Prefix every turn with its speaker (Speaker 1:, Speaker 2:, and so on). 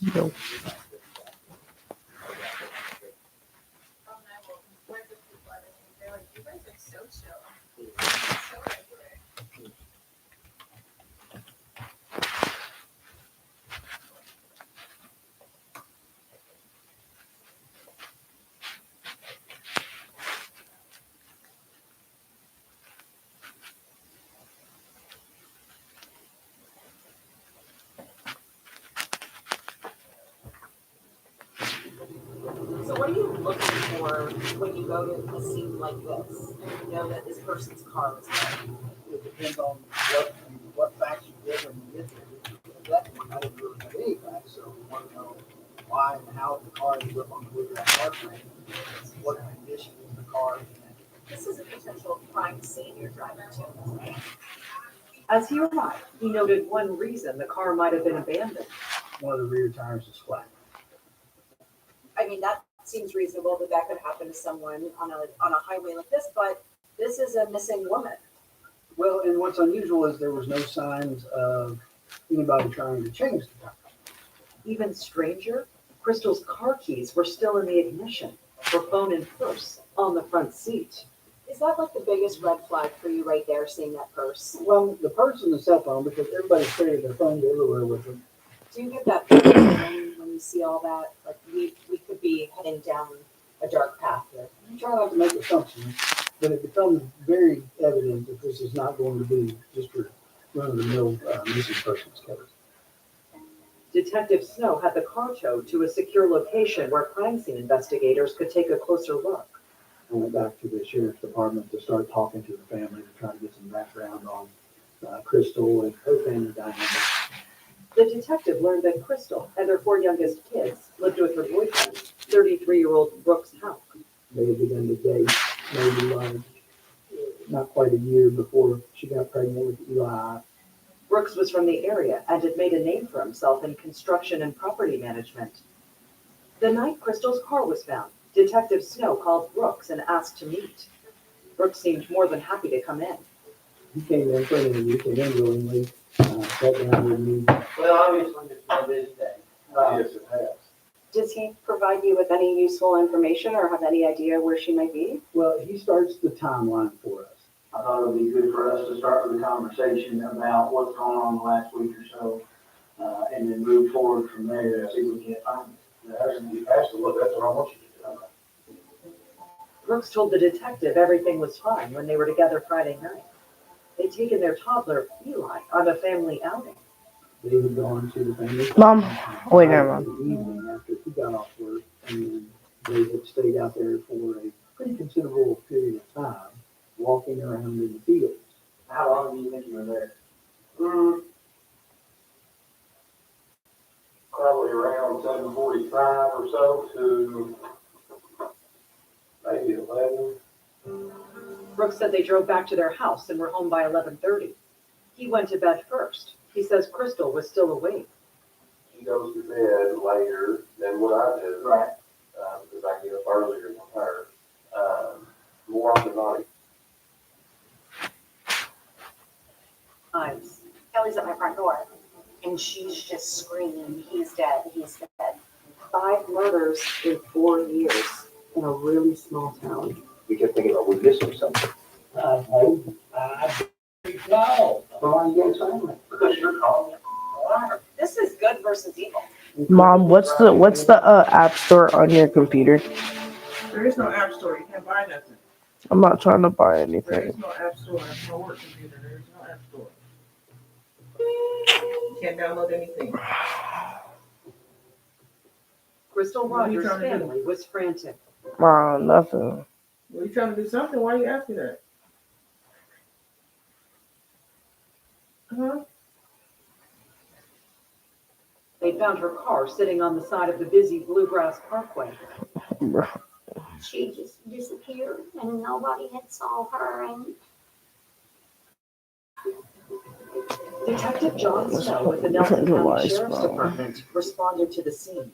Speaker 1: No.
Speaker 2: So what are you looking for when you go to a scene like this and you know that this person's car is there?
Speaker 3: It depends on what facts you get when you get there. I didn't really have any facts, so we want to know why and how the car ended up on the wood that car frame. What condition is the car in?
Speaker 2: This is a potential crime scene you're driving to.
Speaker 4: As he arrived, he noted one reason the car might have been abandoned.
Speaker 3: One of the rear tires is flat.
Speaker 2: I mean, that seems reasonable that could happen to someone on a highway like this, but this is a missing woman.
Speaker 3: Well, and what's unusual is there was no signs of anybody trying to change the tire.
Speaker 4: Even stranger, Crystal's car keys were still in the ignition, her phone and purse on the front seat.
Speaker 2: Is that like the biggest red flag for you right there, seeing that purse?
Speaker 3: Well, the purse and the cell phone, because everybody's carrying their phone everywhere with them.
Speaker 2: Do you get that feeling when you see all that? Like we could be heading down a dark path here.
Speaker 3: You try not to make assumptions, but it becomes very evident that this is not going to be just a run-of-the-mill missing persons case.
Speaker 4: Detective Snow had the car towed to a secure location where crime scene investigators could take a closer look.
Speaker 3: I went back to the sheriff's department to start talking to the family to try to get some background on Crystal and her family dynamic.
Speaker 4: The detective learned that Crystal and her 4 youngest kids lived with her boyfriend, 33-year-old Brooks Howe.
Speaker 3: They had begun to date maybe like not quite a year before she got pregnant with Eli.
Speaker 4: Brooks was from the area and had made a name for himself in construction and property management. The night Crystal's car was found, Detective Snow called Brooks and asked to meet. Brooks seemed more than happy to come in.
Speaker 3: He came in for an interview, came in willingly, sat down with me.
Speaker 5: Well, obviously, it's been a busy day.
Speaker 3: Yes, it has.
Speaker 2: Does he provide you with any useful information or have any idea where she might be?
Speaker 3: Well, he starts the timeline for us.
Speaker 5: I thought it would be good for us to start with a conversation about what's gone on the last week or so, and then move forward from there, see if we can't find it.
Speaker 3: Absolutely, that's what I want you to do.
Speaker 4: Brooks told the detective everything was fine when they were together Friday night. They'd taken their toddler, Eli, on a family outing.
Speaker 3: They had gone to the family.
Speaker 1: Mom, wait, never mind.
Speaker 3: The evening after he got off work, and they had stayed out there for a pretty considerable period of time, walking around in the fields.
Speaker 5: How long do you think you were there?
Speaker 6: Probably around 7:45 or so to maybe 11.
Speaker 4: Brooks said they drove back to their house and were home by 11:30. He went to bed first. He says Crystal was still awake.
Speaker 6: She goes to bed later than what I do.
Speaker 5: Right.
Speaker 6: Because I get up earlier than her. More often than not.
Speaker 4: Eyes.
Speaker 2: Kelly's at my front door and she's just screaming, he's dead, he's dead.
Speaker 4: 5 murders in 4 years in a really small town.
Speaker 7: We kept thinking about we missing something.
Speaker 3: No.
Speaker 5: Why are you getting silent? Because you're calling.
Speaker 2: This is good versus evil.
Speaker 1: Mom, what's the app store on your computer?
Speaker 8: There is no app store. You can't buy nothing.
Speaker 1: I'm not trying to buy
Speaker 8: There
Speaker 1: anything.
Speaker 8: is no app store. That's my work computer. There is no app store. You can't download anything.
Speaker 4: Crystal
Speaker 8: What are you
Speaker 4: Rogers'
Speaker 8: trying to do?
Speaker 4: family was frantic.
Speaker 1: Mom, nothing.
Speaker 8: Well, you trying to do something? Why are you asking that? Huh?
Speaker 4: They found her car sitting on the side of the busy Bluegrass Parkway.
Speaker 9: She just disappeared and nobody had saw her, and
Speaker 4: Detective John Snow with the Nelson County Sheriff's Department responded to the scene.